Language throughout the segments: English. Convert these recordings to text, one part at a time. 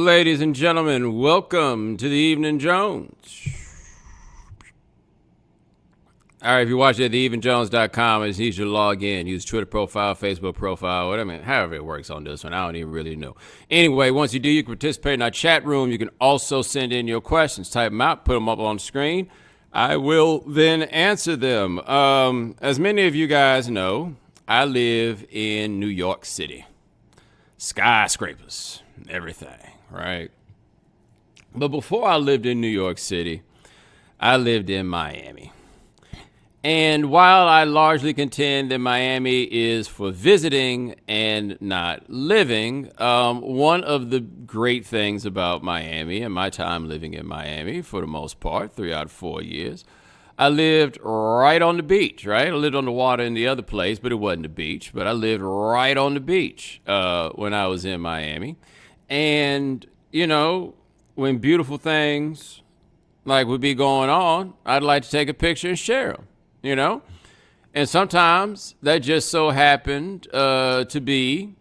ladies and gentlemen. Welcome to the Evening Jones. All right, if you're watching at theevenjones.com, it's easy to log in. Use Twitter profile, Facebook profile, whatever, however it works on this one. I don't even really know. Anyway, once you do, you can participate in our chat room. You can also send in your questions. Type them out, put them up on the screen. I will then answer them. As many of you guys know, I live in New York City. Skyscrapers, everything, right? But before I lived in New York City, I lived in Miami. And while I largely contend that Miami is for visiting and not living, one of the great things about Miami and my time living in Miami, for the most part, 3 out of 4 years, I lived right on the beach, right? I lived on the water in the other place, but it wasn't the beach. But I lived right on the beach when I was in Miami. And, you know, when beautiful things like would be going on, I'd like to take a picture and share them. You know, and sometimes that just so happened to be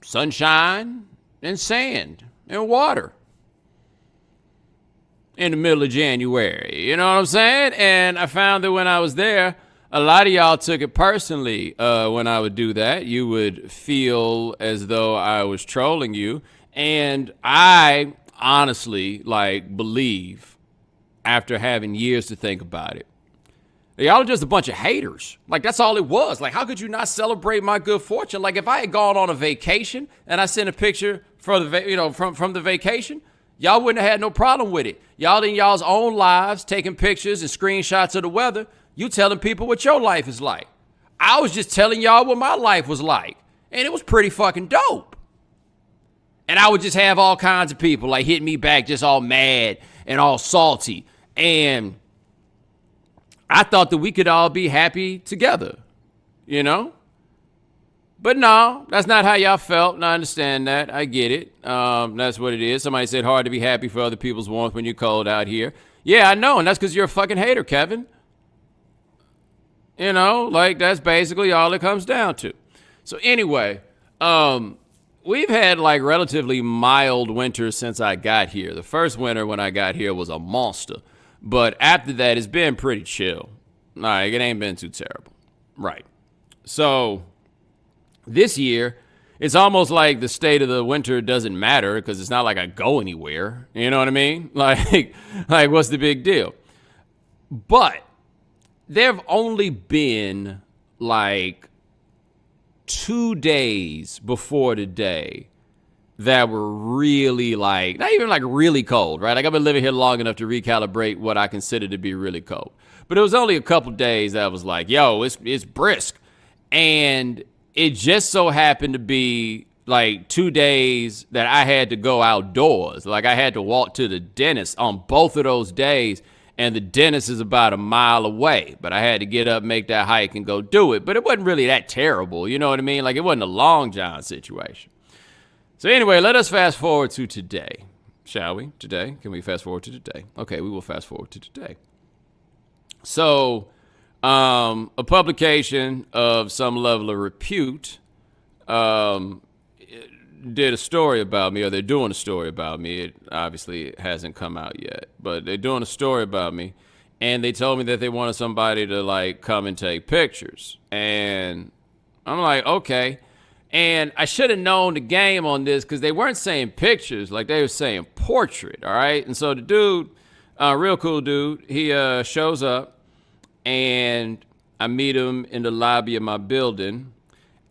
sunshine and sand and water in the middle of January. You know what I'm saying? And I found that when I was there, a lot of y'all took it personally when I would do that. You would feel as though I was trolling you. And I honestly, believe, after having years to think about it, y'all are just a bunch of haters. That's all it was. How could you not celebrate my good fortune? If I had gone on a vacation and I sent a picture for the, from the vacation, y'all wouldn't have had no problem with it. Y'all in y'all's own lives taking pictures and screenshots of the weather. You telling people what your life is like. I was just telling y'all what my life was like. And it was pretty fucking dope. And I would just have all kinds of people hit me back just all mad and all salty. And I thought that we could all be happy together, you know? But no, that's not how y'all felt, and I understand that. I get it. That's what it is. Somebody said hard to be happy for other people's warmth when you're cold out here. Yeah, I know, and that's because you're a fucking hater, Kevin. You know, that's basically all it comes down to. So anyway, we've had relatively mild winters since I got here. The first winter when I got here was a monster. But after that, it's been pretty chill. It ain't been too terrible. Right. So this year, it's almost like the state of the winter doesn't matter because it's not like I go anywhere. You know what I mean? What's the big deal? But there have only been 2 days before today that were really not even really cold, right? I've been living here long enough to recalibrate what I consider to be really cold. But it was only a couple days that was yo, it's brisk. And it just so happened to be 2 days that I had to go outdoors. I had to walk to the dentist on both of those days. And the dentist is about a mile away. But I had to get up, make that hike, and go do it. But it wasn't really that terrible. You know what I mean? It wasn't a long john situation. So anyway, let us fast forward to today, shall we? Today? Can we fast forward to today? Okay, we will fast forward to today. So a publication of some level of repute did a story about me, or they're doing a story about me. It obviously hasn't come out yet, but they're doing a story about me. And they told me that they wanted somebody to come and take pictures. And I'm okay. And I should have known the game on this because they weren't saying pictures, they were saying portrait, all right? And so the dude, real cool dude, he shows up, and I meet him in the lobby of my building.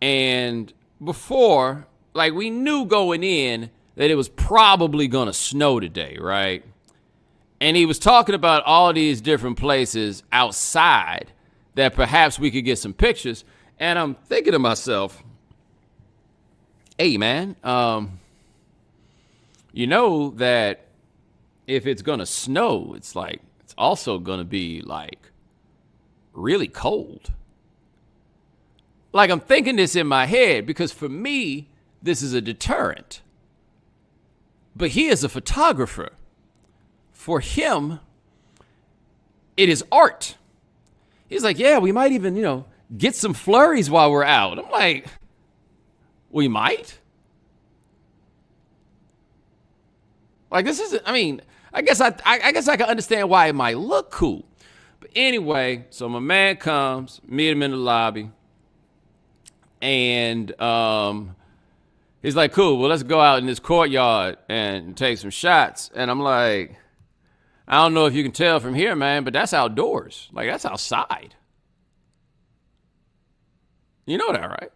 And before, we knew going in that it was probably going to snow today, right? And he was talking about all these different places outside that perhaps we could get some pictures. And I'm thinking to myself, hey, man, you know that if it's going to snow, it's also going to be really cold. I'm thinking this in my head because for me, this is a deterrent. But he is a photographer. For him, it is art. He's yeah, we might even, get some flurries while we're out. I'm we might? Like this isn't. I mean, I guess I can understand why it might look cool. But anyway, so my man comes, meet him in the lobby, and he's like, cool, well, let's go out in this courtyard and take some shots. And I'm like, I don't know if you can tell from here, man, but that's outdoors. Like, that's outside. You know that, right?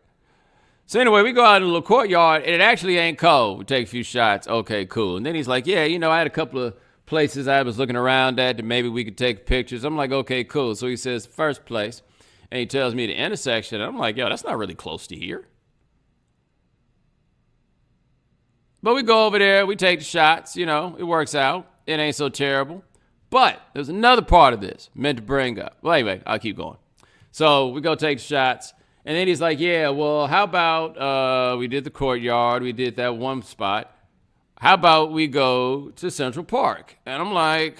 So anyway, we go out in a little courtyard, and it actually ain't cold. We take a few shots. Okay, cool. And then he's like, yeah, I had a couple of places I was looking around at that maybe we could take pictures. I'm like, okay, cool. So he says, first place, and he tells me the intersection. And I'm like, yo, that's not really close to here. But we go over there, we take the shots, it works out. It ain't so terrible. But there's another part of this meant to bring up. Well, anyway, I'll keep going. So we go take the shots. And then he's like, yeah, well, how about we did the courtyard, we did that one spot. How about we go to Central Park? And I'm like,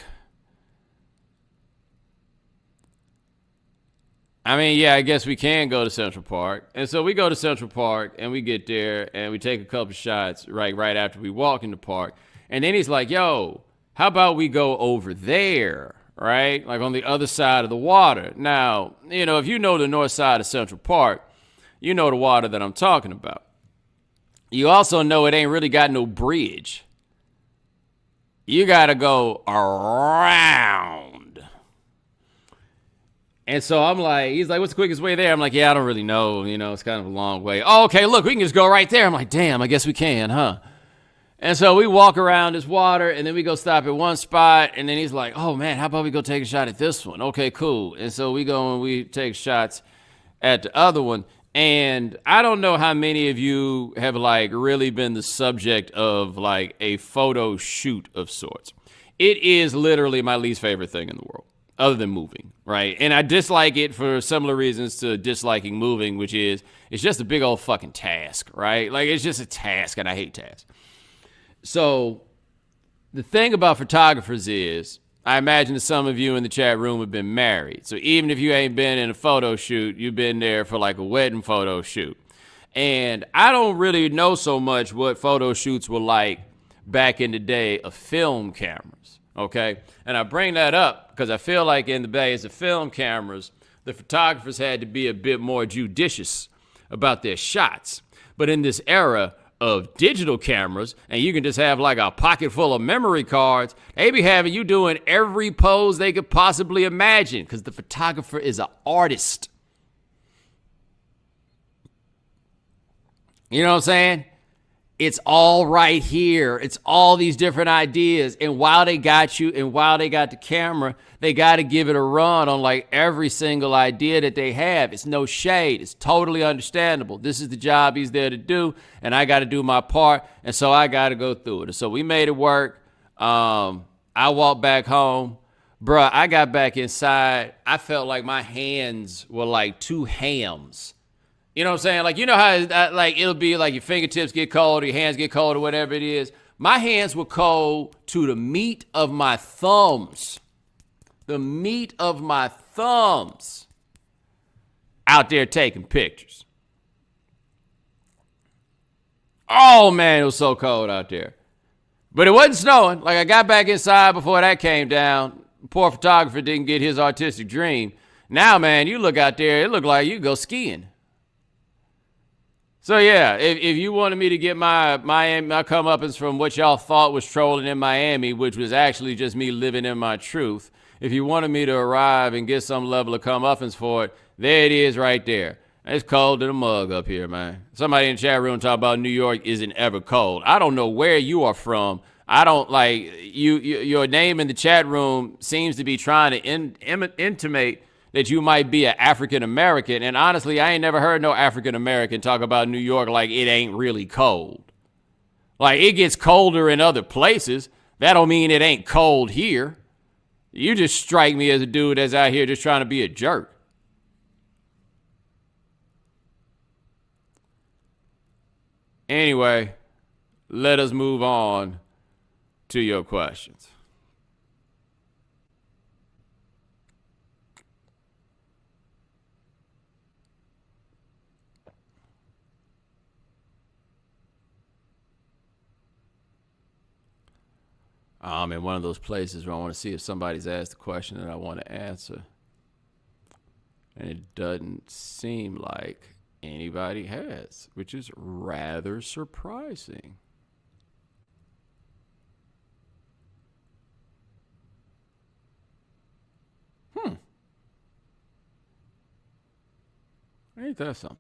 I mean, yeah, I guess we can go to Central Park. And so we go to Central Park, and we get there, and we take a couple shots right after we walk in the park. And then he's like, yo, how about we go over there? Right? Like on the other side of the water. Now, if you know the north side of Central Park, you know the water that I'm talking about. You also know it ain't really got no bridge. You got to go around. And so I'm like, he's like, what's the quickest way there? I'm like, yeah, I don't really know. It's kind of a long way. Oh, okay, look, we can just go right there. I'm like, damn, I guess we can, huh? And so we walk around this water, and then we go stop at one spot, and then he's like, oh, man, how about we go take a shot at this one? Okay, cool. And so we go and we take shots at the other one. And I don't know how many of you have, really been the subject of, a photo shoot of sorts. It is literally my least favorite thing in the world, other than moving, right? And I dislike it for similar reasons to disliking moving, which is it's just a big old fucking task, right? Like, it's just a task, and I hate tasks. So the thing about photographers is, I imagine that some of you in the chat room have been married. So even if you ain't been in a photo shoot, you've been there for a wedding photo shoot. And I don't really know so much what photo shoots were like back in the day of film cameras, okay? And I bring that up because I feel like in the days of film cameras, the photographers had to be a bit more judicious about their shots. But in this era of digital cameras, and you can just have a pocket full of memory cards, they be having you doing every pose they could possibly imagine because the photographer is an artist. You know what I'm saying? It's all right here. It's all these different ideas. And while they got you and while they got the camera, they got to give it a run on every single idea that they have. It's no shade. It's totally understandable. This is the job he's there to do, and I got to do my part, and so I got to go through it. And so we made it work. I walked back home. Bruh, I got back inside. I felt like my hands were like two hams. You know what I'm saying? You know how it'll be like your fingertips get cold or your hands get cold or whatever it is. My hands were cold to the meat of my thumbs. The meat of my thumbs. Out there taking pictures. Oh, man, it was so cold out there. But it wasn't snowing. I got back inside before that came down. Poor photographer didn't get his artistic dream. Now, man, you look out there, it looked like you go skiing. So yeah, if you wanted me to get my comeuppance from what y'all thought was trolling in Miami, which was actually just me living in my truth, if you wanted me to arrive and get some level of comeuppance for it, there it is right there. It's cold to the mug up here, man. Somebody in the chat room talk about New York isn't ever cold. I don't know where you are from. I don't your name in the chat room seems to be trying to intimate that you might be an African American. And honestly, I ain't never heard no African American talk about New York like it ain't really cold. It gets colder in other places. That don't mean it ain't cold here. You just strike me as a dude that's out here just trying to be a jerk. Anyway, let us move on to your questions. I'm in one of those places where I want to see if somebody's asked a question that I want to answer. And it doesn't seem like anybody has, which is rather surprising. Ain't that something?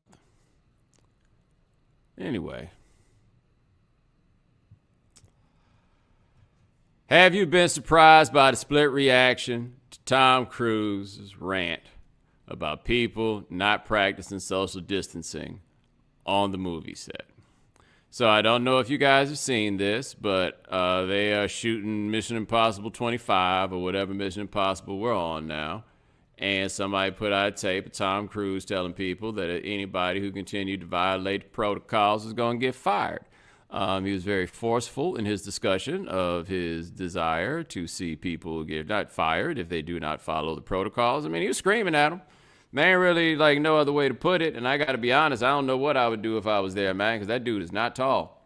Anyway. Have you been surprised by the split reaction to Tom Cruise's rant about people not practicing social distancing on the movie set? So I don't know if you guys have seen this, but they are shooting Mission Impossible 25 or whatever Mission Impossible we're on now. And somebody put out a tape of Tom Cruise telling people that anybody who continued to violate the protocols is going to get fired. He was very forceful in his discussion of his desire to see people get not fired if they do not follow the protocols. I mean, he was screaming at them. There ain't really like no other way to put it. And I got to be honest, I don't know what I would do if I was there, man, because that dude is not tall.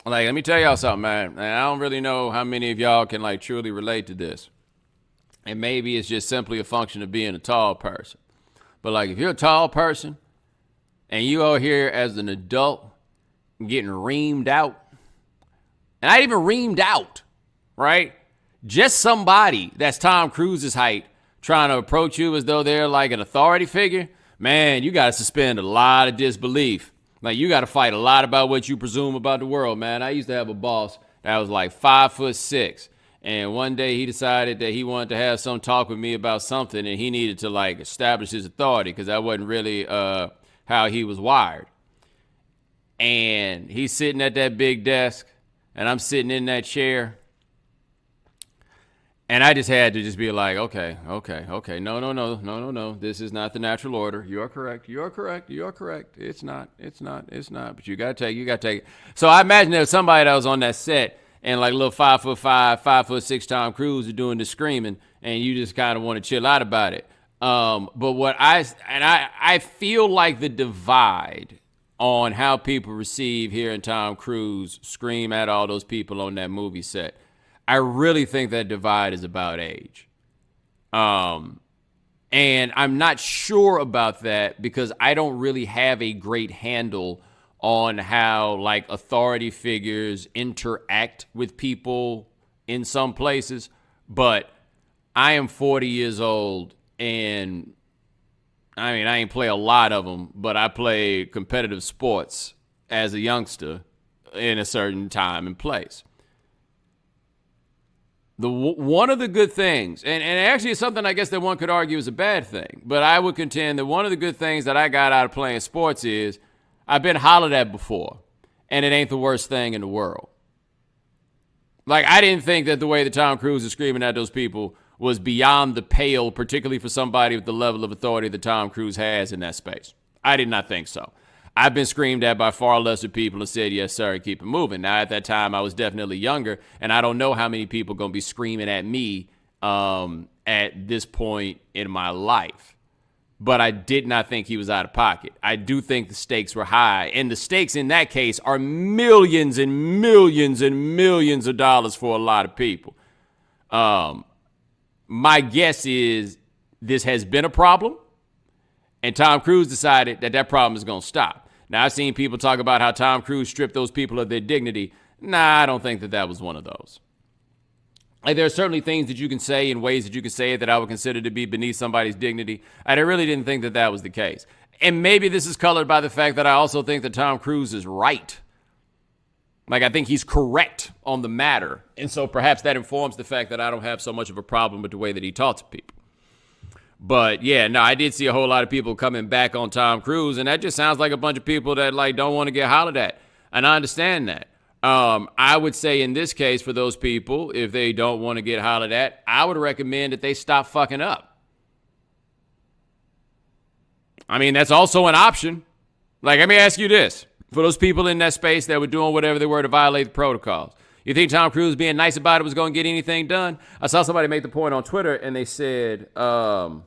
Like, let me tell y'all something, man. And I don't really know how many of y'all can like truly relate to this. And maybe it's just simply a function of being a tall person. But like, if you're a tall person and you out here as an adult getting reamed out, and not even reamed out, right? Just somebody that's Tom Cruise's height trying to approach you as though they're like an authority figure, man, you got to suspend a lot of disbelief. Like, you got to fight a lot about what you presume about the world, man. I used to have a boss that was like 5'6", and one day he decided that he wanted to have some talk with me about something, and he needed to like establish his authority because that wasn't really how he was wired. And he's sitting at that big desk, and I'm sitting in that chair. And I just had to just be like, okay. No. This is not the natural order. You are correct. It's not. But you got to take it. So I imagine there was somebody that was on that set and like little 5'5", 5'6" Tom Cruise is doing the screaming, and you just kind of want to chill out about it. But I feel like the divide on how people receive hearing Tom Cruise scream at all those people on that movie set, I really think that divide is about age. And I'm not sure about that because I don't really have a great handle on how like authority figures interact with people in some places. But I am 40 years old, and I mean, I ain't play a lot of them, but I played competitive sports as a youngster in a certain time and place. One of the good things, and actually it's something I guess that one could argue is a bad thing, but I would contend that one of the good things that I got out of playing sports is I've been hollered at before, and it ain't the worst thing in the world. Like, I didn't think that the way that Tom Cruise is screaming at those people was beyond the pale, particularly for somebody with the level of authority that Tom Cruise has in that space. I did not think so. I've been screamed at by far lesser people and said, yes, sir, and keep it moving. Now, at that time, I was definitely younger, and I don't know how many people are going to be screaming at me at this point in my life. But I did not think he was out of pocket. I do think the stakes were high, and the stakes in that case are millions and millions and millions of dollars for a lot of people. My guess is this has been a problem, and Tom Cruise decided that problem is going to stop. Now, I've seen people talk about how Tom Cruise stripped those people of their dignity. Nah, I don't think that was one of those. Like, there are certainly things that you can say in ways that you can say it that I would consider to be beneath somebody's dignity. And I really didn't think that was the case. And maybe this is colored by the fact that I also think that Tom Cruise is right. Like, I think he's correct on the matter. And so perhaps that informs the fact that I don't have so much of a problem with the way that he talks to people. But yeah, no, I did see a whole lot of people coming back on Tom Cruise, and that just sounds like a bunch of people that like don't want to get hollered at. And I understand that. I would say in this case, for those people, if they don't want to get hollered at, I would recommend that they stop fucking up. I mean, that's also an option. Like, let me ask you this. For those people in that space that were doing whatever they were to violate the protocols, you think Tom Cruise being nice about it was going to get anything done? I saw somebody make the point on Twitter, and they said, well,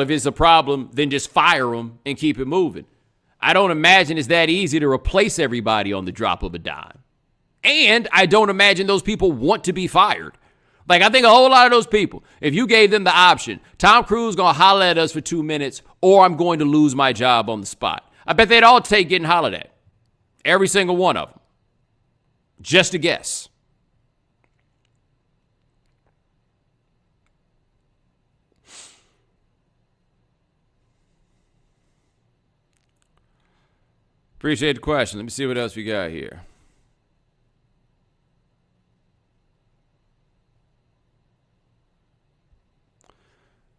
if it's a problem, then just fire him and keep it moving. I don't imagine it's that easy to replace everybody on the drop of a dime. And I don't imagine those people want to be fired. Like, I think a whole lot of those people, if you gave them the option, Tom Cruise going to holler at us for 2 minutes, or I'm going to lose my job on the spot, I bet they'd all take getting hollered at. Every single one of them. Just a guess. Appreciate the question. Let me see what else we got here.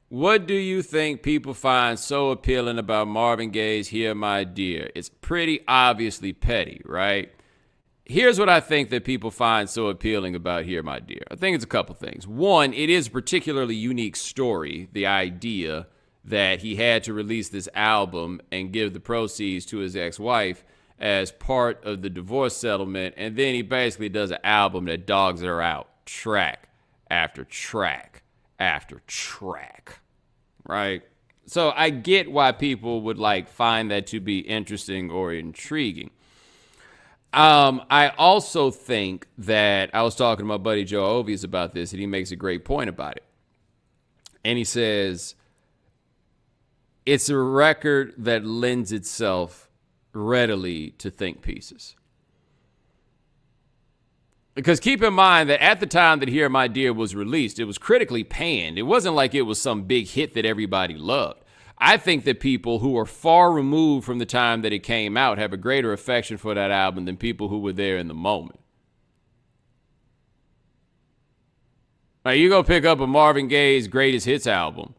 What do you think people find so appealing about Marvin Gaye's Hear My Dear? It's pretty obviously petty, right? Here's what I think that people find so appealing about Hear My Dear. I think it's a couple things. One, it is a particularly unique story, the idea that he had to release this album and give the proceeds to his ex-wife as part of the divorce settlement, and then he basically does an album that dogs her out, track after track after track, right? So I get why people would find that to be interesting or intriguing. I also think that I was talking to my buddy Joe Ovies about this, and he makes a great point about it. And he says, it's a record that lends itself readily to think pieces. Because keep in mind that at the time that Hear My Dear was released, it was critically panned. It wasn't like it was some big hit that everybody loved. I think that people who are far removed from the time that it came out have a greater affection for that album than people who were there in the moment. Now, you go pick up a Marvin Gaye's Greatest Hits album,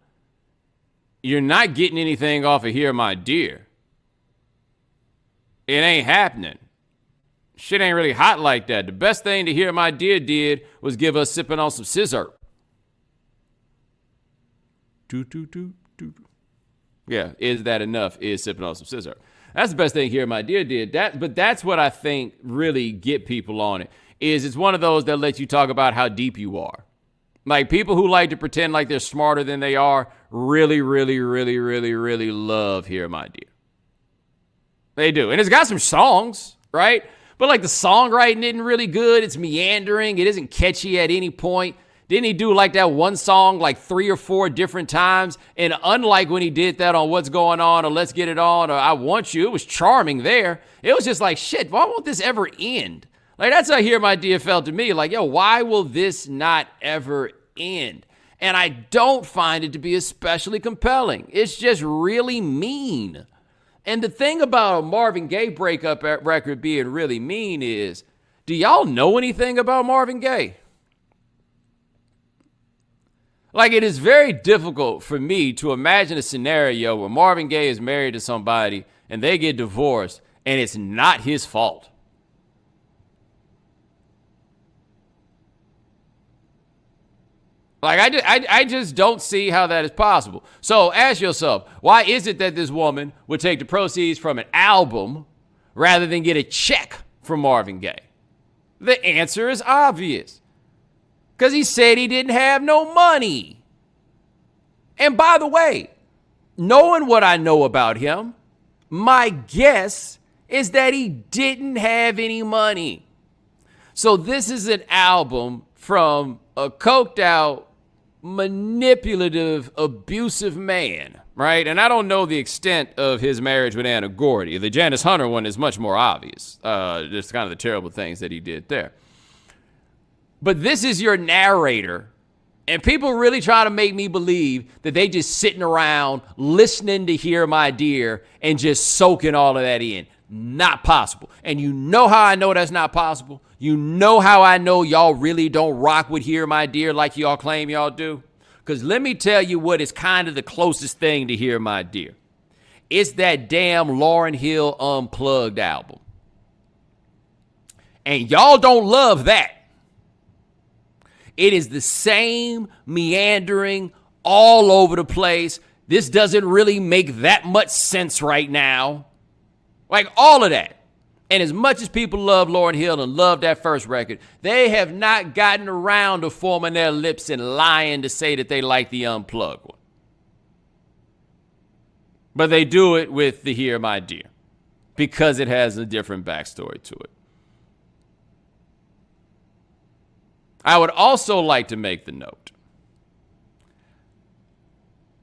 you're not getting anything off of Hear My Dear. It ain't happening. Shit ain't really hot like that. The best thing to Hear My Dear did was give us Sipping on Some Scissor. Yeah, Is That Enough is Sipping on Some Scissor. That's the best thing Hear My Dear did. But that's what I think really get people on it, is it's one of those that lets you talk about how deep you are. Like, people who like to pretend like they're smarter than they are really, really, really, really, really love Hear My Dear. They do. And it's got some songs, right? But the songwriting isn't really good. It's meandering. It isn't catchy at any point. Didn't he do that one song 3 or 4 different times? And unlike when he did that on What's Going On or Let's Get It On or I Want You, it was charming there. It was just shit, why won't this ever end? That's how Hear My Dear felt to me. Why will this not ever end? And I don't find it to be especially compelling. It's just really mean. And the thing about a Marvin Gaye breakup record being really mean is, do y'all know anything about Marvin Gaye? It is very difficult for me to imagine a scenario where Marvin Gaye is married to somebody and they get divorced and it's not his fault. I just don't see how that is possible. So ask yourself, why is it that this woman would take the proceeds from an album rather than get a check from Marvin Gaye? The answer is obvious. Because he said he didn't have no money. And by the way, knowing what I know about him, my guess is that he didn't have any money. So this is an album from a coked out, manipulative, abusive man, right? And I don't know the extent of his marriage with Anna Gordy. The Janice Hunter one is much more obvious. Just kind of the terrible things that he did there. But this is your narrator, and people really try to make me believe that they just sitting around listening to Hear My Dear and just soaking all of that in. Not possible. And you know how I know that's not possible? You know how I know y'all really don't rock with Hear My Dear like y'all claim y'all do? Because let me tell you what is kind of the closest thing to Hear My Dear. It's that damn Lauryn Hill Unplugged album. And y'all don't love that. It is the same meandering all over the place. This doesn't really make that much sense right now. All of that. And as much as people love Lauryn Hill and love that first record, they have not gotten around to forming their lips and lying to say that they like the Unplugged one. But they do it with the Hear My Dear. because it has a different backstory to it. I would also like to make the note,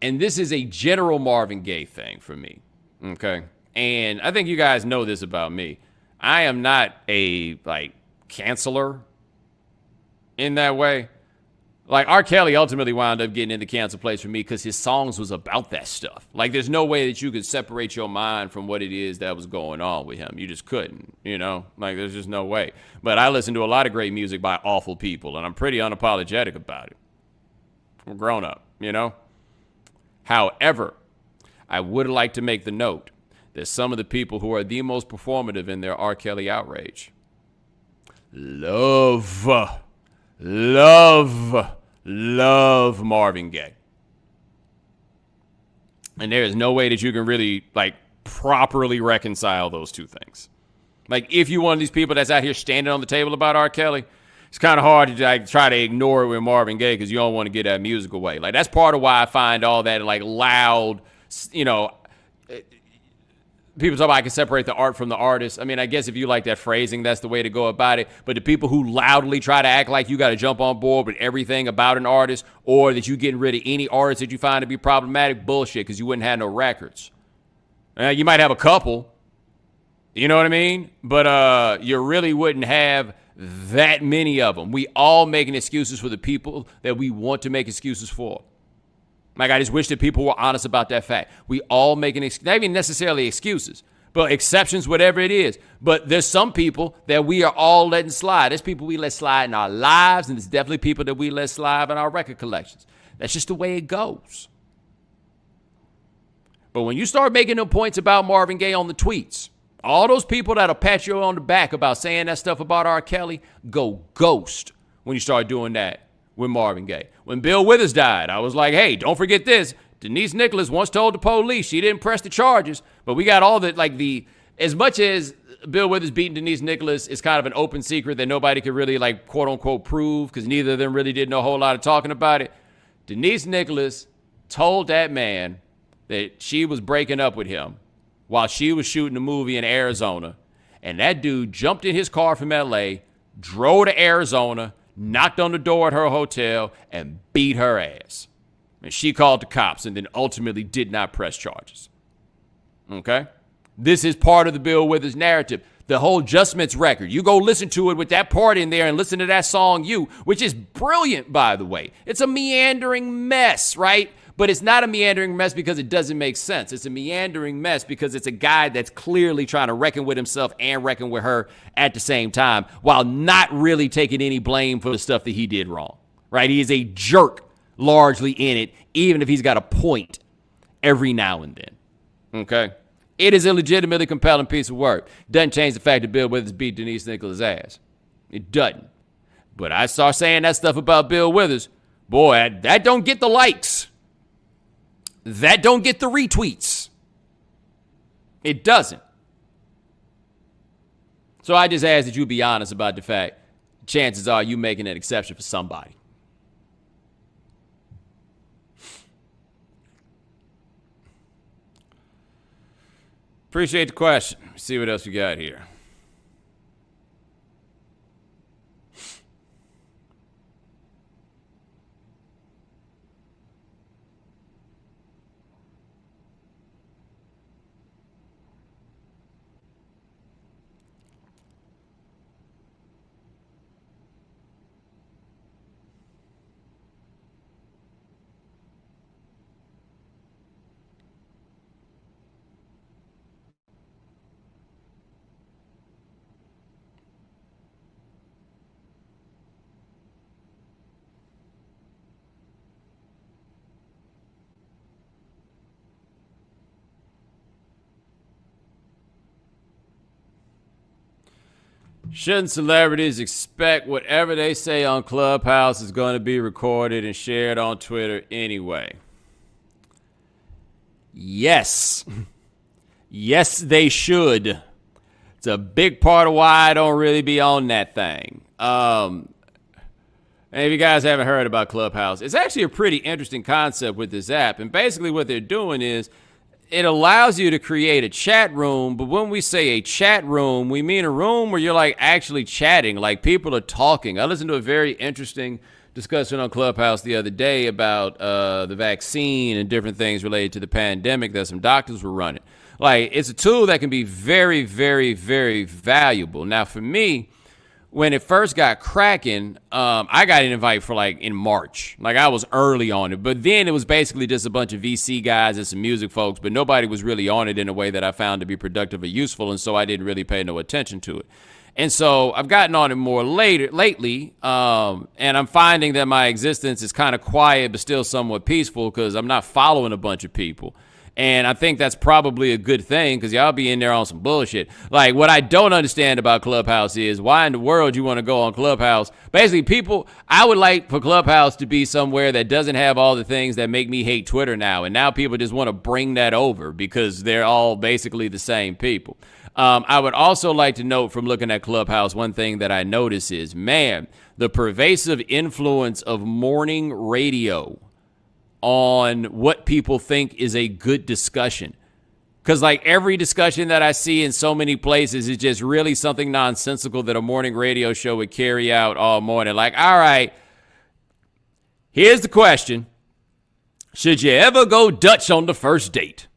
and this is a general Marvin Gaye thing for me, okay? And I think you guys know this about me. I am not a, canceler in that way. Like, R. Kelly ultimately wound up getting into cancel place for me because his songs was about that stuff. Like, there's no way that you could separate your mind from what it is that was going on with him. You just couldn't, Like, there's just no way. But I listen to a lot of great music by awful people, and I'm pretty unapologetic about it. I'm grown up, However, I would like to make the note that some of the people who are the most performative in their R. Kelly outrage love Marvin Gaye. And there is no way that you can really, properly reconcile those two things. Like, if you're one of these people that's out here standing on the table about R. Kelly, it's kind of hard to try to ignore it with Marvin Gaye because you don't want to get that music away. Like, that's part of why I find all that, loud, people talk about I can separate the art from the artist. I mean, I guess if you like that phrasing, that's the way to go about it. But the people who loudly try to act like you got to jump on board with everything about an artist, or that you getting rid of any artist that you find to be problematic, bullshit, because you wouldn't have no records. You might have a couple, you know what I mean? But you really wouldn't have that many of them. We all making excuses for the people that we want to make excuses for. Like, I just wish that people were honest about that fact. We all making, not even necessarily excuses, but exceptions, whatever it is. But there's some people that we are all letting slide. There's people we let slide in our lives, and there's definitely people that we let slide in our record collections. That's just the way it goes. But when you start making them points about Marvin Gaye on the tweets, all those people that'll pat you on the back about saying that stuff about R. Kelly, go ghost when you start doing that with Marvin Gaye. When Bill Withers died, I was like, hey, don't forget this. Denise Nicholas once told the police she didn't press the charges, but we got all the, as much as Bill Withers beating Denise Nicholas is kind of an open secret that nobody could really, quote unquote, prove because neither of them really did a whole lot of talking about it. Denise Nicholas told that man that she was breaking up with him while she was shooting a movie in Arizona, and that dude jumped in his car from L.A., drove to Arizona, knocked on the door at her hotel, and beat her ass. And she called the cops and then ultimately did not press charges. Okay? This is part of the Bill Withers narrative. The whole Justments record. You go listen to it with that part in there and listen to that song, You, which is brilliant, by the way. It's a meandering mess, right? But it's not a meandering mess because it doesn't make sense. It's a meandering mess because it's a guy that's clearly trying to reckon with himself and reckon with her at the same time while not really taking any blame for the stuff that he did wrong, right? He is a jerk largely in it, even if he's got a point every now and then, okay? It is a legitimately compelling piece of work. Doesn't change the fact that Bill Withers beat Denise Nicholas' ass. It doesn't. But I start saying that stuff about Bill Withers, boy, that don't get the likes. That don't get the retweets. It doesn't. So I just ask that you be honest about the fact chances are you making an exception for somebody. Appreciate the question. Let's see what else we got here. Shouldn't celebrities expect whatever they say on Clubhouse is going to be recorded and shared on Twitter anyway? Yes. Yes, they should. It's a big part of why I don't really be on that thing. And if you guys haven't heard about Clubhouse, it's actually a pretty interesting concept with this app. And basically what they're doing is it allows you to create a chat room, but when we say a chat room, we mean a room where you're like actually chatting, like people are talking. I listened to a very interesting discussion on Clubhouse the other day about the vaccine and different things related to the pandemic that some doctors were running. Like, it's a tool that can be very, very, very valuable. Now, for me, when it first got cracking, I got an invite for like in March. Like, I was early on it, but then it was basically just a bunch of VC guys and some music folks, but nobody was really on it in a way that I found to be productive or useful, and so I didn't really pay no attention to it. And so I've gotten on it more lately, and I'm finding that my existence is kind of quiet but still somewhat peaceful because I'm not following a bunch of people. And I think that's probably a good thing because y'all be in there on some bullshit. Like, what I don't understand about Clubhouse is why in the world you want to go on Clubhouse. Basically, people, I would like for Clubhouse to be somewhere that doesn't have all the things that make me hate Twitter now. And now people just want to bring that over because they're all basically the same people. I would also like to note from looking at Clubhouse, one thing that I notice is, man, the pervasive influence of morning radio on what people think is a good discussion. Because like every discussion that I see in so many places is just really something nonsensical that a morning radio show would carry out all morning. Like, all right, here's the question. Should you ever go Dutch on the first date?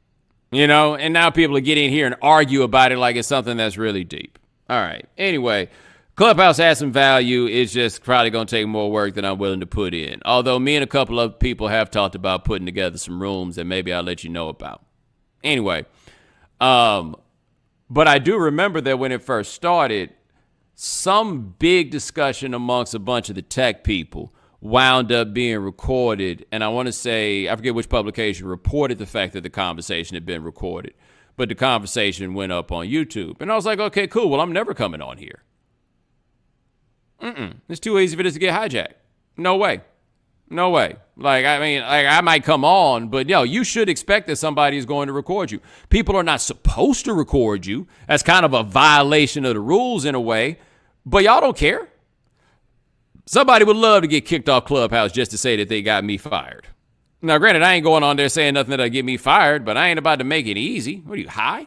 You know, and now people are getting in here and argue about it like it's something that's really deep. All right. Anyway, Clubhouse has some value. It's just probably going to take more work than I'm willing to put in. Although me and a couple of people have talked about putting together some rooms that maybe I'll let you know about. Anyway, but I do remember that when it first started, some big discussion amongst a bunch of the tech people wound up being recorded. And I want to say, I forget which publication reported the fact that the conversation had been recorded, but the conversation went up on YouTube. And I was like, okay, cool. Well, I'm never coming on here. It's too easy for this to get hijacked. No way. No way. Like, I mean, like I might come on, but yo, you should expect that somebody is going to record you. People are not supposed to record you. That's kind of a violation of the rules in a way, but y'all don't care. Somebody would love to get kicked off Clubhouse just to say that they got me fired. Now, granted, I ain't going on there saying nothing that'll get me fired, but I ain't about to make it easy. What are you, high?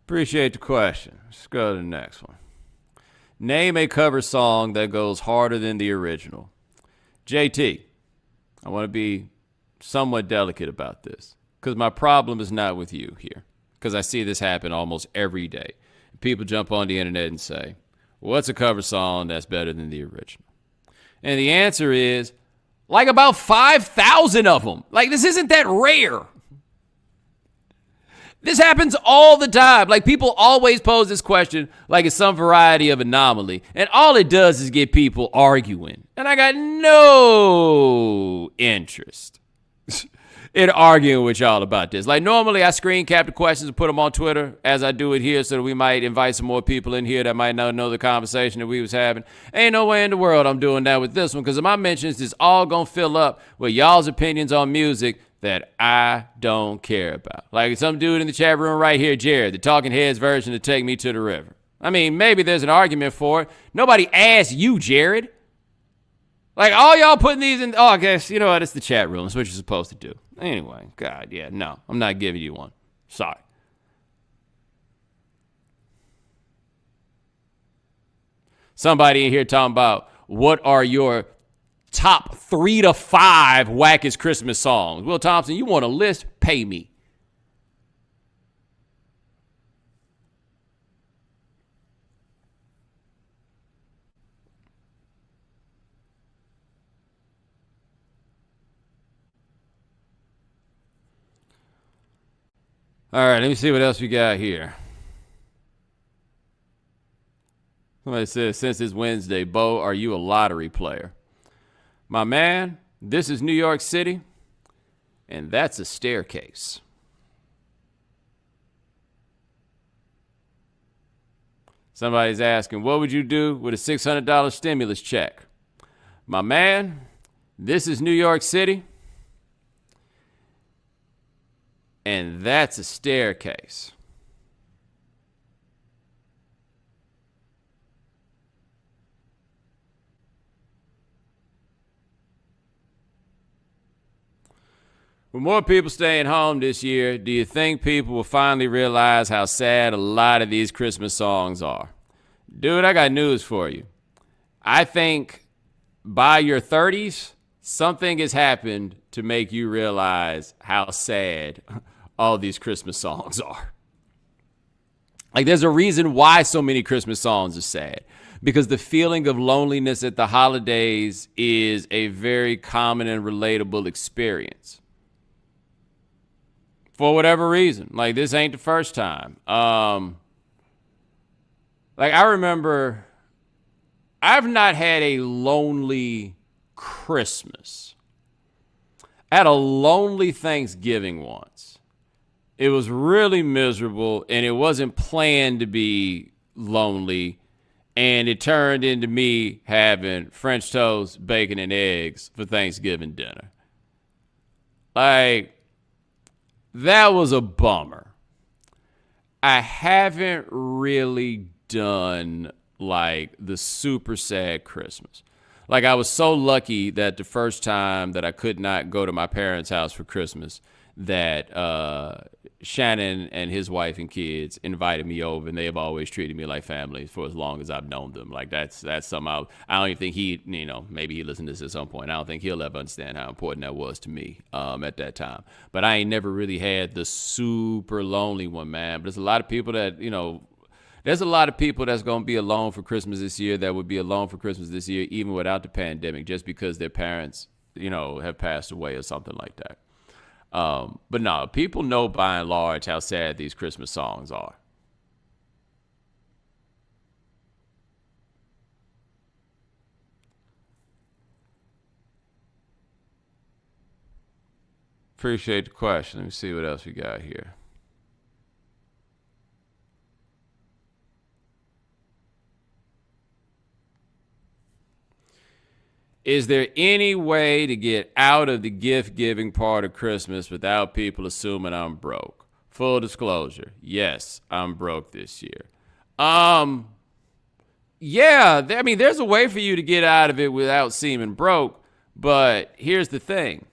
Appreciate the question. Let's go to the next one. Name a cover song that goes harder than the original. JT, I want to be somewhat delicate about this because my problem is not with you here, because I see this happen almost every day. People jump on the internet and say, what's a cover song that's better than the original? And the answer is like about 5,000 of them. Like, this isn't that rare. This happens all the time. Like, people always pose this question like it's some variety of anomaly. And all it does is get people arguing. And I got no interest in arguing with y'all about this. Like, normally I screen cap the questions and put them on Twitter as I do it here so that we might invite some more people in here that might not know the conversation that we was having. Ain't no way in the world I'm doing that with this one, because my mentions is all going to fill up with y'all's opinions on music that I don't care about. Like some dude in the chat room right here, Jared, the Talking Heads version of Take Me to the River. I mean, maybe there's an argument for it. Nobody asked you, Jared. Like, all y'all putting these in, oh, I guess, you know what, it's the chat room. That's what you're supposed to do. Anyway, God, yeah, no, I'm not giving you one. Sorry. Somebody in here talking about what are your top 3 to 5 wackest Christmas songs. Will Thompson, you want a list? Pay me. All right, let me see what else we got here. Somebody says, since it's Wednesday, Bo, are you a lottery player? My man, this is New York City, and that's a staircase. Somebody's asking, what would you do with a $600 stimulus check? My man, this is New York City, and that's a staircase. With more people staying home this year, do you think people will finally realize how sad a lot of these Christmas songs are? Dude, I got news for you. I think by your 30s, something has happened to make you realize how sad all these Christmas songs are. Like, there's a reason why so many Christmas songs are sad. Because the feeling of loneliness at the holidays is a very common and relatable experience. For whatever reason. Like, this ain't the first time. Like, I remember, I've not had a lonely Christmas. I had a lonely Thanksgiving once. It was really miserable, and it wasn't planned to be lonely. And it turned into me having French toast, bacon, and eggs for Thanksgiving dinner. Like, that was a bummer. I haven't really done, like, the super sad Christmas. Like, I was so lucky that the first time that I could not go to my parents' house for Christmas, that Shannon and his wife and kids invited me over, and they have always treated me like family for as long as I've known them. Like, that's something I don't even think he, maybe he listened to this at some point. I don't think he'll ever understand how important that was to me at that time. But I ain't never really had the super lonely one, man. But there's a lot of people that, there's a lot of people that's going to be alone for Christmas this year that would be alone for Christmas this year, even without the pandemic, just because their parents, have passed away or something like that. But no, people know by and large how sad these Christmas songs are. Appreciate the question. Let me see what else we got here. Is there any way to get out of the gift giving part of Christmas without people assuming I'm broke? Full disclosure, yes, I'm broke this year. Yeah, I mean, there's a way for you to get out of it without seeming broke, but here's the thing.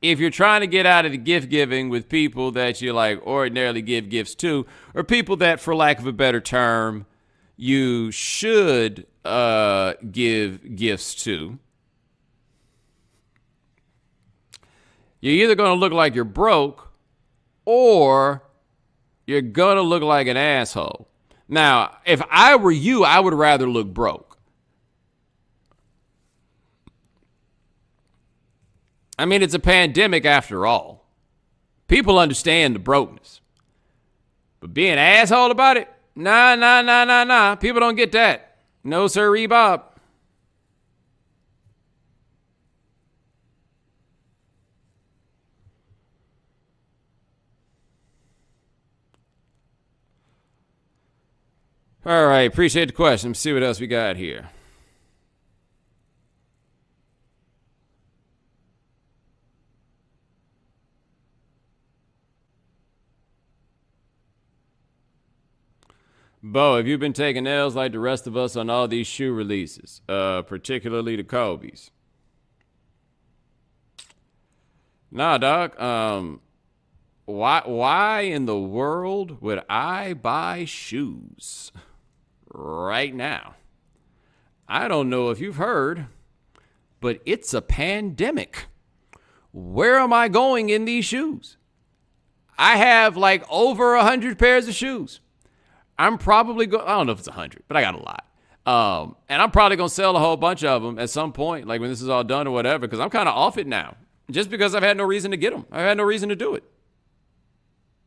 If you're trying to get out of the gift giving with people that you like ordinarily give gifts to, or people that, for lack of a better term, you should give gifts to, you're either going to look like you're broke or you're going to look like an asshole. Now, if I were you, I would rather look broke. I mean, it's a pandemic after all. People understand the brokenness. But being an asshole about it? Nah. People don't get that. No, sir, Bob. All right, appreciate the question. Let's see what else we got here. Bo, have you been taking L's like the rest of us on all these shoe releases, particularly the Kobe's? Nah, dog. Why in the world would I buy shoes right now? I don't know if you've heard, but it's a pandemic. Where am I going in these shoes? I have like over 100 pairs of shoes. I'm probably going, I don't know if it's 100, but I got a lot. And I'm probably going to sell a whole bunch of them at some point, like when this is all done or whatever, because I'm kind of off it now. Just because I've had no reason to get them. I've had no reason to do it.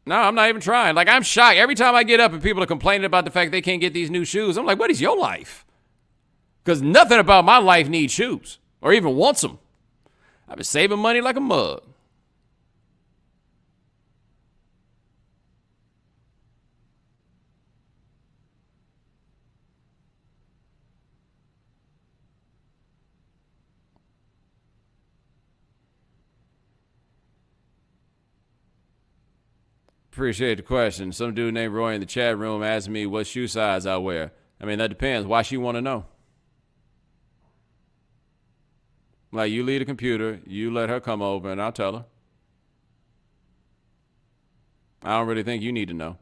No, I'm not even trying. Like, I'm shocked. Every time I get up and people are complaining about the fact they can't get these new shoes, I'm like, what is your life? Because nothing about my life needs shoes or even wants them. I've been saving money like a mug. Appreciate the question. Some dude named Roy in the chat room asked me what shoe size I wear. I mean, that depends. Why she want to know? Like, you leave the computer, you let her come over, and I'll tell her. I don't really think you need to know.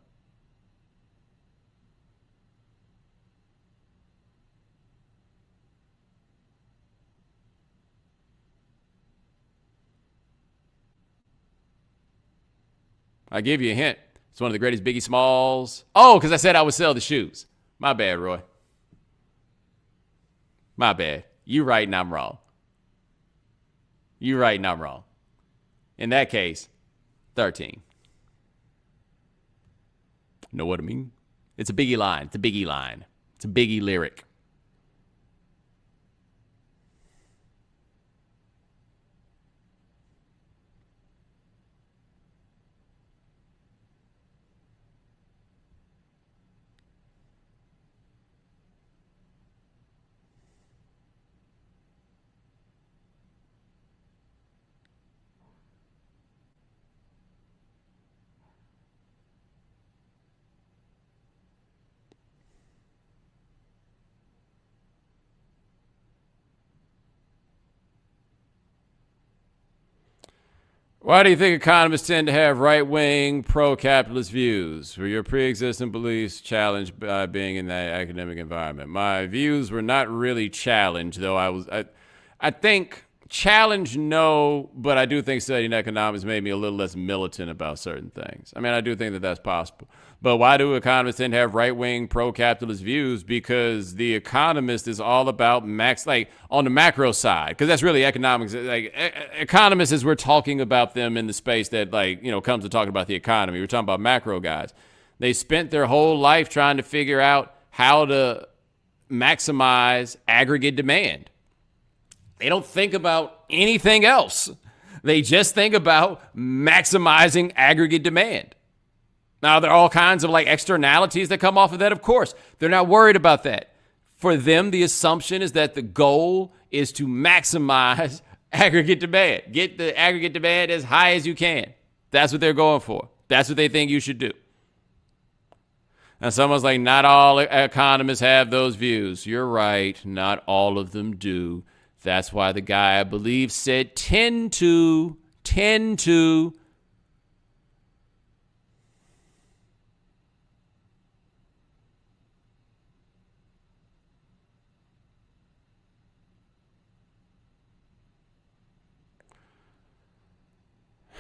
I give you a hint. It's one of the greatest Biggie Smalls. Oh, because I said I would sell the shoes. My bad, Roy. My bad. You right and I'm wrong. You right and I'm wrong. In that case, 13. Know what I mean? It's a Biggie line. It's a Biggie line. It's a Biggie lyric. Why do you think economists tend to have right-wing, pro-capitalist views? Were your pre-existing beliefs challenged by being in that academic environment? My views were not really challenged, though I think challenged, no, but I do think studying economics made me a little less militant about certain things. I mean, I do think that that's possible. But why do economists tend to have right-wing, pro-capitalist views? Because the economist is all about on the macro side, because that's really economics. Like, economists, as we're talking about them in the space that, comes to talking about the economy, we're talking about macro guys. They spent their whole life trying to figure out how to maximize aggregate demand. They don't think about anything else. They just think about maximizing aggregate demand. Now, there are all kinds of externalities that come off of that, of course. They're not worried about that. For them, the assumption is that the goal is to maximize aggregate demand. Get the aggregate demand as high as you can. That's what they're going for. That's what they think you should do. And someone's like, not all economists have those views. You're right. Not all of them do. That's why the guy, I believe, said tend to.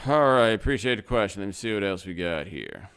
All right, appreciate the question. Let me see what else we got here.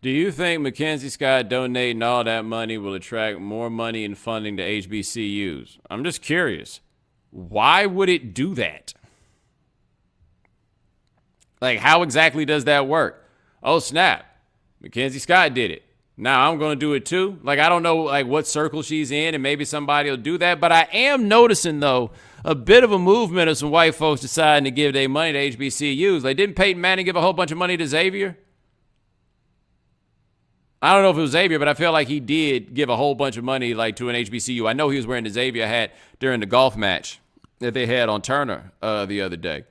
Do you think Mackenzie Scott donating all that money will attract more money and funding to HBCUs? I'm just curious. Why would it do that? Like, how exactly does that work? Oh, snap. Mackenzie Scott did it. Now I'm going to do it too. Like, I don't know what circle she's in, and maybe somebody will do that. But I am noticing, though, a bit of a movement of some white folks deciding to give their money to HBCUs. Like, didn't Peyton Manning give a whole bunch of money to Xavier? I don't know if it was Xavier, but I feel like he did give a whole bunch of money to an HBCU. I know he was wearing the Xavier hat during the golf match that they had on Turner the other day.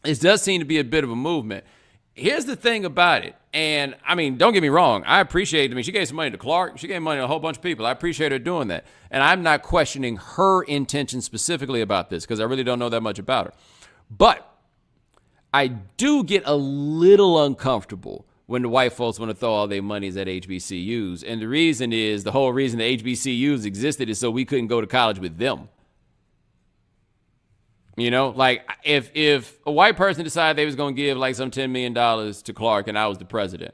It does seem to be a bit of a movement. Here's the thing about it. And, I mean, don't get me wrong. I appreciate it. I mean, she gave some money to Clark. She gave money to a whole bunch of people. I appreciate her doing that. And I'm not questioning her intention specifically about this because I really don't know that much about her. But I do get a little uncomfortable when the white folks want to throw all their monies at HBCUs. And the reason is, the whole reason the HBCUs existed is so we couldn't go to college with them. You know, if a white person decided they was going to give some $10 million to Clark and I was the president,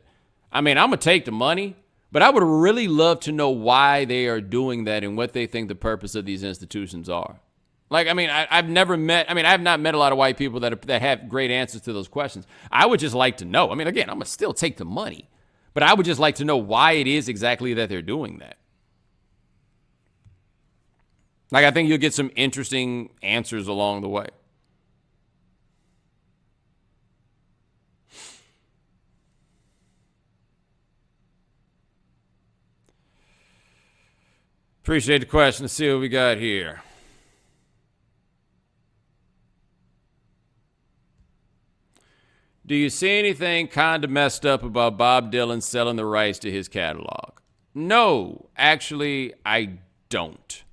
I mean, I'm going to take the money, but I would really love to know why they are doing that and what they think the purpose of these institutions are. Like, I mean, I've not met a lot of white people that have great answers to those questions. I would just like to know. I mean, again, I'm going to still take the money, but I would just like to know why it is exactly that they're doing that. Like, I think you'll get some interesting answers along the way. Appreciate the question. Let's see what we got here. Do you see anything kind of messed up about Bob Dylan selling the rights to his catalog? No, actually, I don't.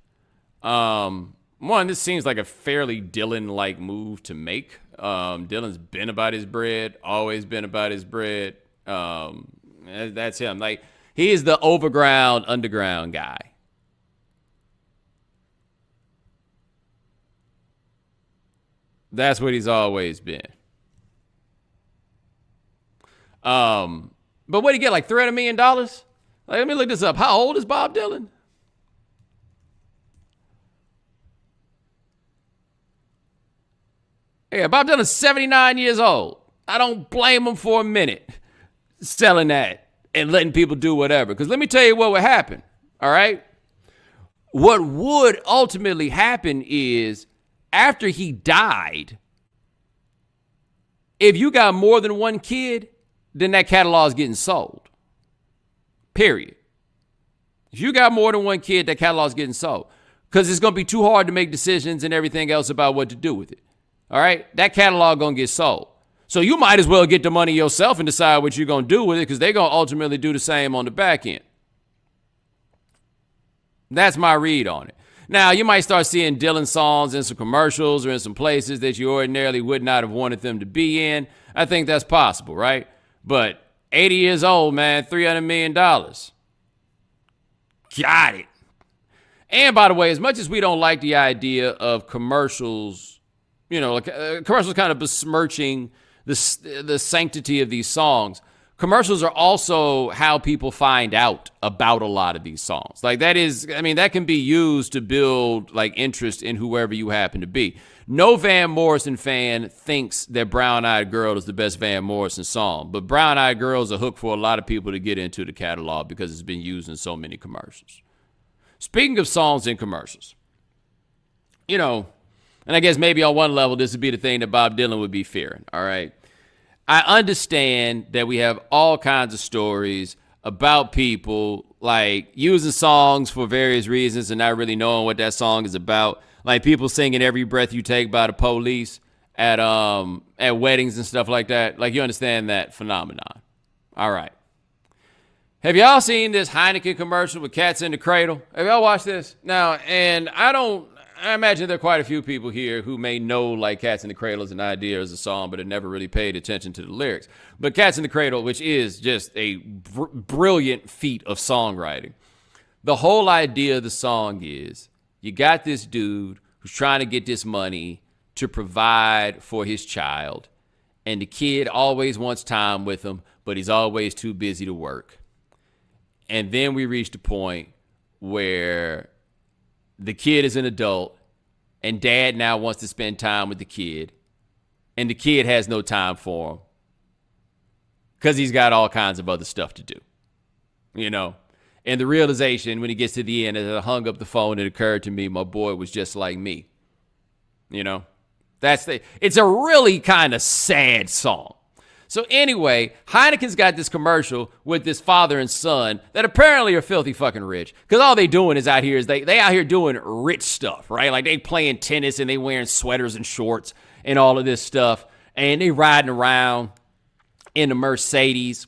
One, this seems like a fairly Dylan-like move to make. Dylan's been about his bread, always been about his bread. That's him. Like, he is the overground, underground guy. That's what he's always been. But what did he get, like $300 million? Like, let me look this up. How old is Bob Dylan? Yeah, Bob Dylan's 79 years old. I don't blame him for a minute selling that and letting people do whatever. Because let me tell you what would happen, all right? What would ultimately happen is after he died, if you got more than one kid, then that catalog is getting sold. Period. If you got more than one kid, that catalog is getting sold. Because it's going to be too hard to make decisions and everything else about what to do with it. All right? That catalog going to get sold. So you might as well get the money yourself and decide what you're going to do with it, because they're going to ultimately do the same on the back end. That's my read on it. Now, you might start seeing Dylan songs in some commercials or in some places that you ordinarily would not have wanted them to be in. I think that's possible, right? But 80 years old, man, $300 million. Got it. And by the way, as much as we don't like the idea of commercials, you know, commercials kind of besmirching the sanctity of these songs, commercials are also how people find out about a lot of these songs. Like, that is, I mean, that can be used to build like interest in whoever you happen to be. No Van Morrison fan thinks that Brown Eyed Girl is the best Van Morrison song, but Brown Eyed Girl is a hook for a lot of people to get into the catalog because it's been used in so many commercials. Speaking of songs in commercials, you know, and I guess maybe on one level, this would be the thing that Bob Dylan would be fearing, all right? I understand that we have all kinds of stories about people like using songs for various reasons and not really knowing what that song is about. Like people singing Every Breath You Take by the Police at weddings and stuff like that. Like, you understand that phenomenon. All right. Have y'all seen this Heineken commercial with Cats in the Cradle? Have y'all watched this? Now, and I imagine there are quite a few people here who may know like Cats in the Cradle as an idea, as a song, but have never really paid attention to the lyrics. But Cats in the Cradle, which is just a brilliant feat of songwriting. The whole idea of the song is you got this dude who's trying to get this money to provide for his child, and the kid always wants time with him, but he's always too busy to work. And then we reach the point where the kid is an adult, and dad now wants to spend time with the kid, and the kid has no time for him because he's got all kinds of other stuff to do, you know? And the realization when he gets to the end, as I hung up the phone, it occurred to me, my boy was just like me, you know? It's a really kind of sad song. So anyway, Heineken's got this commercial with this father and son that apparently are filthy fucking rich. Because all they doing is out here is they out here doing rich stuff, right? Like they playing tennis and they wearing sweaters and shorts and all of this stuff. And they riding around in a Mercedes.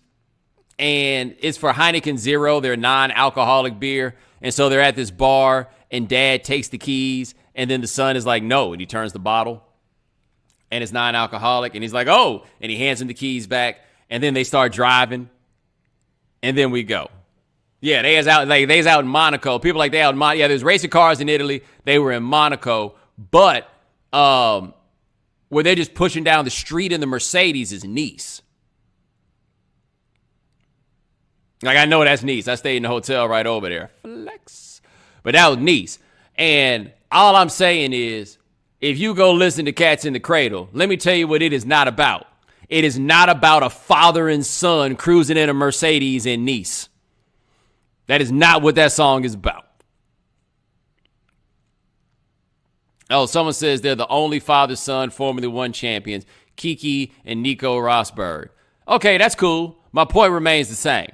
And it's for Heineken Zero, their non-alcoholic beer. And so they're at this bar and dad takes the keys. And then the son is like, no. And he turns the bottle. And it's non-alcoholic, and he's like, oh, and he hands him the keys back, and then they start driving, and then we go. Yeah, they was out in Monaco. People like they out in Monaco. Yeah, there's racing cars in Italy. They were in Monaco, but where they're just pushing down the street in the Mercedes is Nice. Like, I know that's Nice. I stayed in the hotel right over there. Flex. But that was Nice. And all I'm saying is, If you go listen to Cats in the Cradle, let me tell you what it is not about. It is not about a father and son cruising in a Mercedes in Nice. That is not what that song is about. Oh, someone says they're the only father-son Formula One champions, Kiki and Nico Rosberg. Okay, that's cool. My point remains the same.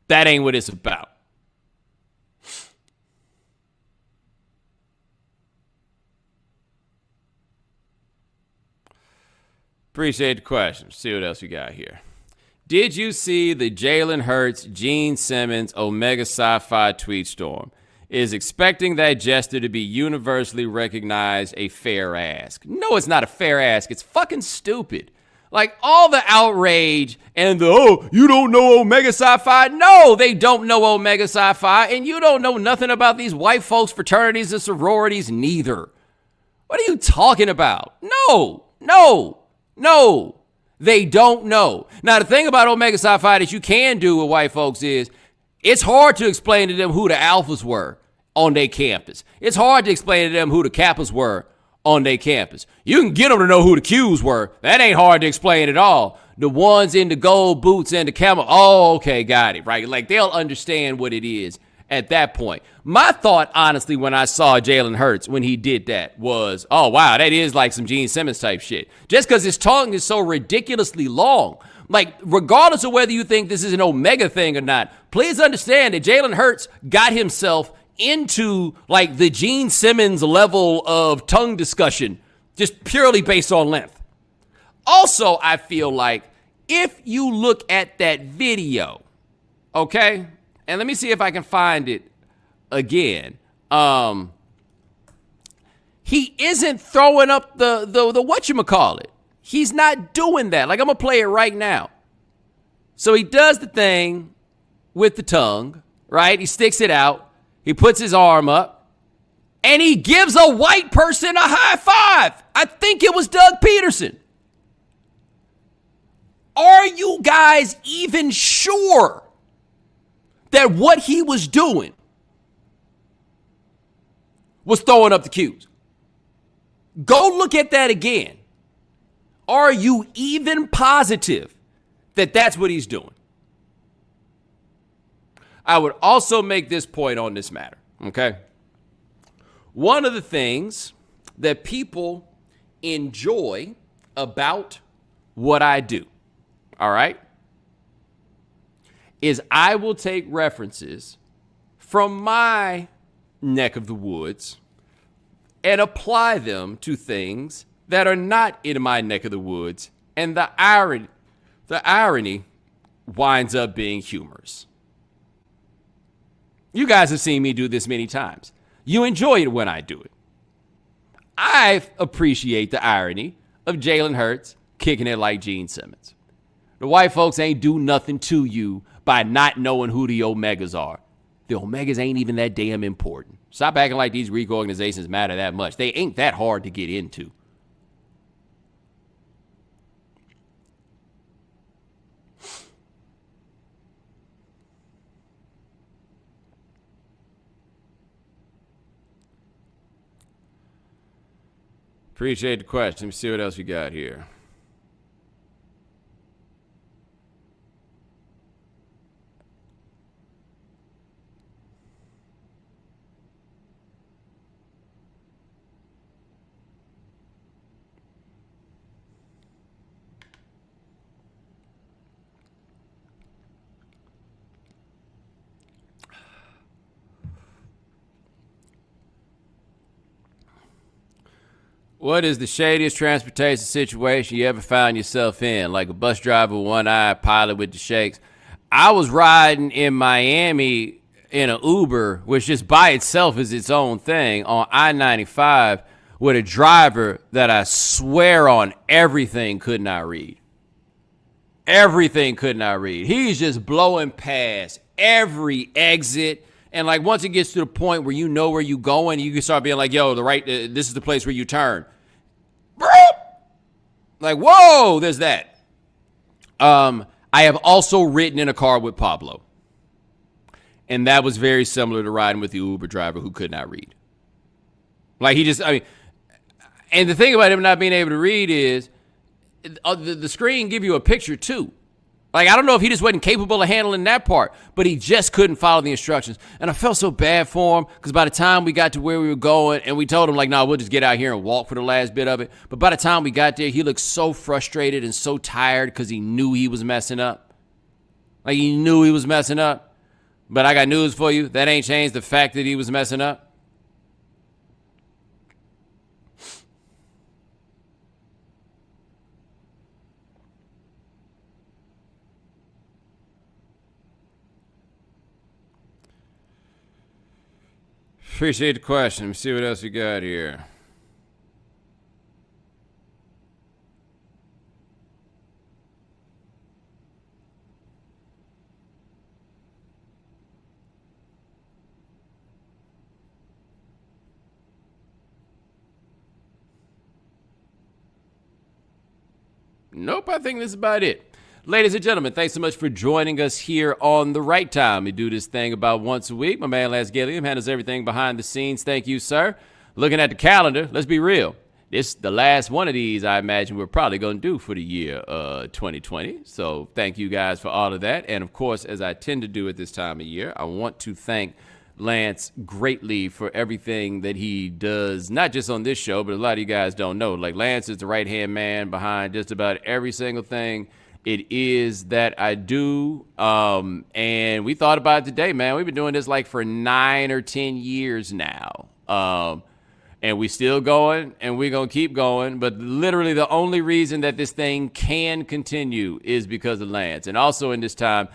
That ain't what it's about. Appreciate the question. See what else we got here. Did you see the Jalen Hurts, Gene Simmons, Omega Sci-Fi tweet storm? Is expecting that gesture to be universally recognized a fair ask? No, it's not a fair ask. It's fucking stupid. Like, all the outrage and the, oh, you don't know Omega Sci-Fi? No, they don't know Omega Sci-Fi, and you don't know nothing about these white folks' fraternities and sororities neither. What are you talking about? No. They don't know. Now, the thing about Omega Sci-Fi that you can do with white folks is it's hard to explain to them who the alphas were on their campus. It's hard to explain to them who the kappas were on their campus. You can get them to know who the Qs were. That ain't hard to explain at all. The ones in the gold boots and the camel. Oh, okay, got it, right? Like, they'll understand what it is at that point. My thought, honestly, when I saw Jalen Hurts, when he did that, was, oh, wow, that is like some Gene Simmons type shit. Just because his tongue is so ridiculously long. Like, regardless of whether you think this is an Omega thing or not, please understand that Jalen Hurts got himself into, like, the Gene Simmons level of tongue discussion, just purely based on length. Also, I feel like if you look at that video, okay, and let me see if I can find it again. He isn't throwing up the whatchamacallit. He's not doing that. Like, I'm going to play it right now. So he does the thing with the tongue, right? He sticks it out. He puts his arm up. And he gives a white person a high five. I think it was Doug Peterson. Are you guys even sure that what he was doing was throwing up the cues? Go look at that again. Are you even positive that that's what he's doing? I would also make this point on this matter, okay? One of the things that people enjoy about what I do, all right, is I will take references from my neck of the woods and apply them to things that are not in my neck of the woods, and the irony winds up being humorous. You guys have seen me do this many times. You enjoy it when I do it. I appreciate the irony of Jalen Hurts kicking it like Gene Simmons. The white folks ain't do nothing to you by not knowing who the Omegas are. The Omegas ain't even that damn important. Stop acting like these Greek organizations matter that much. They ain't that hard to get into. Appreciate the question. Let me see what else we got here. What is the shadiest transportation situation you ever found yourself in? Like a bus driver with one eye, pilot with the shakes. I was riding in Miami in an Uber, which just by itself is its own thing, on I-95 with a driver that I swear on everything could not read. Everything could not read. He's just blowing past every exit. And like once it gets to the point where you know where you're going, you can start being like, yo, this is the place where you turn. Like, whoa, there's that. I have also ridden in a car with Pablo. And that was very similar to riding with the Uber driver who could not read. Like And the thing about him not being able to read is the screen give you a picture too. Like, I don't know if he just wasn't capable of handling that part, but he just couldn't follow the instructions. And I felt so bad for him because by the time we got to where we were going and we told him, like, no, we'll just get out here and walk for the last bit of it. But by the time we got there, he looked so frustrated and so tired because he knew he was messing up. Like, he knew he was messing up. But I got news for you. That ain't changed the fact that he was messing up. Appreciate the question. Let me see what else we got here. Nope, I think this is about it. Ladies and gentlemen, thanks so much for joining us here on The Right Time. We do this thing about once a week. My man, Lance Gilliam, handles everything behind the scenes. Thank you, sir. Looking at the calendar, let's be real. This the last one of these I imagine we're probably going to do for the year 2020. So thank you guys for all of that. And, of course, as I tend to do at this time of year, I want to thank Lance greatly for everything that he does, not just on this show, but a lot of you guys don't know. Like, Lance is the right-hand man behind just about every single thing it is that I do. And we thought about it today, man. We've been doing this like for 9 or 10 years now. And we still going, and we're going to keep going. But literally the only reason that this thing can continue is because of Lance. And also in this time,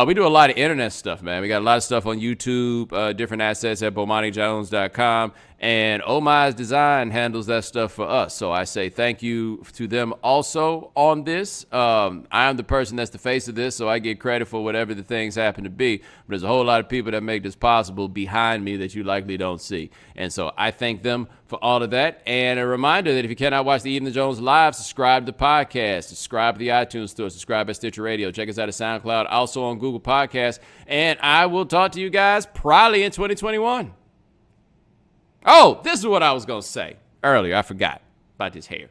we do a lot of internet stuff, man. We got a lot of stuff on YouTube, different assets at BomaniJones.com. And Oh My's Design handles that stuff for us. So I say thank you to them also on this. I am the person that's the face of this, so I get credit for whatever the things happen to be. But there's a whole lot of people that make this possible behind me that you likely don't see. And so I thank them for all of that. And a reminder that if you cannot watch the Evening Jones live, subscribe to the podcast, subscribe to the iTunes Store, subscribe at Stitcher Radio. Check us out at SoundCloud, also on Google Podcasts. And I will talk to you guys probably in 2021. Oh, this is what I was going to say earlier. I forgot about this hair.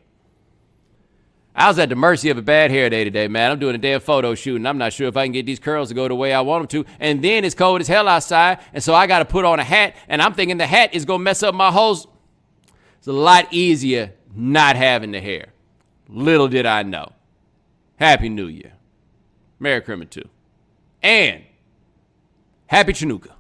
I was at the mercy of a bad hair day today, man. I'm doing a damn photo shoot, and I'm not sure if I can get these curls to go the way I want them to. And then it's cold as hell outside, and so I got to put on a hat, and I'm thinking the hat is going to mess up my whole... It's a lot easier not having the hair. Little did I know. Happy New Year. Merry Christmas, too. And Happy Chanukah.